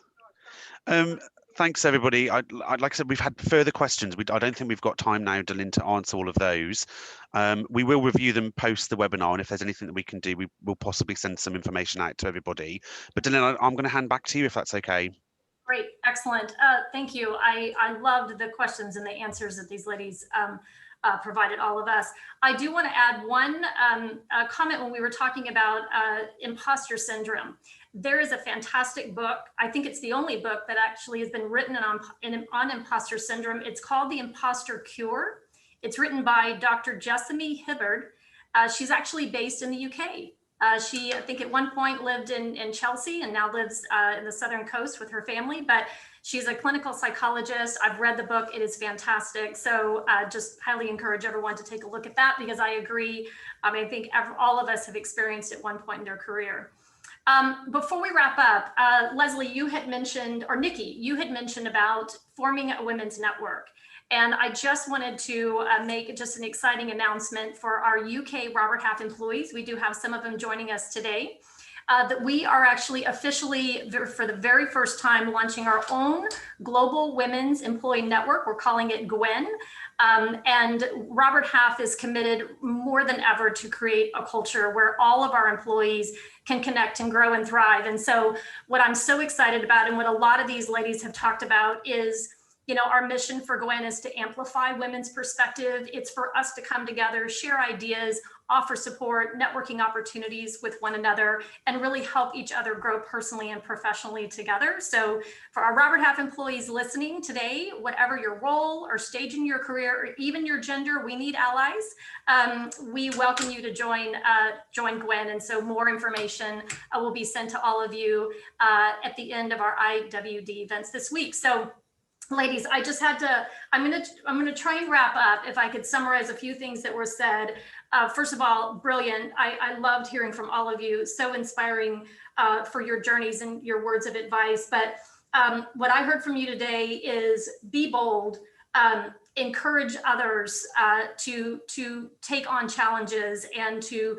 Thanks, everybody. like I said, we've had further questions. I don't think we've got time now, DeLynn, to answer all of those. We will review them post the webinar, and if there's anything that we can do, we will possibly send some information out to everybody. But DeLynn, I'm going to hand back to you if that's okay. Great, excellent. Thank you. I loved the questions and the answers that these ladies provided all of us. I do want to add one comment when we were talking about imposter syndrome. There is a fantastic book. I think it's the only book that actually has been written on imposter syndrome. It's called The Imposter Cure. It's written by Dr. Jessamy Hibbard. She's actually based in the UK. She, I think at one point lived in Chelsea and now lives in the Southern Coast with her family, but she's a clinical psychologist. I've read the book, it is fantastic. So just highly encourage everyone to take a look at that, because I agree. I think all of us have experienced at one point in their career. Before we wrap up, Leslie, you had mentioned, or Nikki, you had mentioned about forming a women's network. And I just wanted to make just an exciting announcement for our UK Robert Half employees. We do have some of them joining us today. That we are actually officially, for the very first time, launching our own global women's employee network. We're calling it GWEN. And Robert Half is committed more than ever to create a culture where all of our employees can connect and grow and thrive. And so what I'm so excited about, and what a lot of these ladies have talked about, is our mission for GWEN is to amplify women's perspective. It's for us to come together, share ideas, offer support, networking opportunities with one another, and really help each other grow personally and professionally together. So for our Robert Half employees listening today, whatever your role or stage in your career, or even your gender, we need allies. We welcome you to join GWEN. And so more information will be sent to all of you at the end of our IWD events this week. So ladies, I just had to, I'm going to try and wrap up. If I could summarize a few things that were said. First of all, brilliant. I loved hearing from all of you. So inspiring for your journeys and your words of advice. But what I heard from you today is be bold, encourage others to take on challenges and to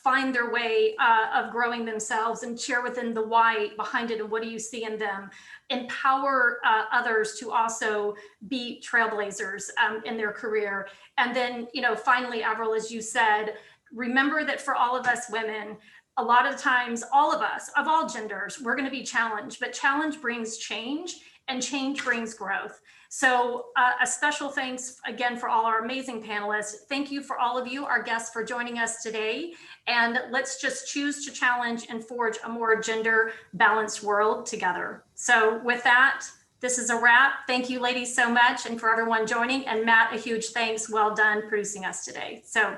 find their way of growing themselves, and share within the why behind it and what do you see in them. Empower others to also be trailblazers in their career. And then, finally, Avril, as you said, remember that for all of us women, a lot of times, all of us, of all genders, we're going to be challenged, but challenge brings change, and change brings growth. So a special thanks again for all our amazing panelists. Thank you for all of you, our guests, for joining us today. And let's just choose to challenge and forge a more gender balanced world together. So with that, this is a wrap. Thank you, ladies, so much, and for everyone joining. And Matt, a huge thanks. Well done producing us today. So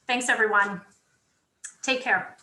thanks, everyone. Take care.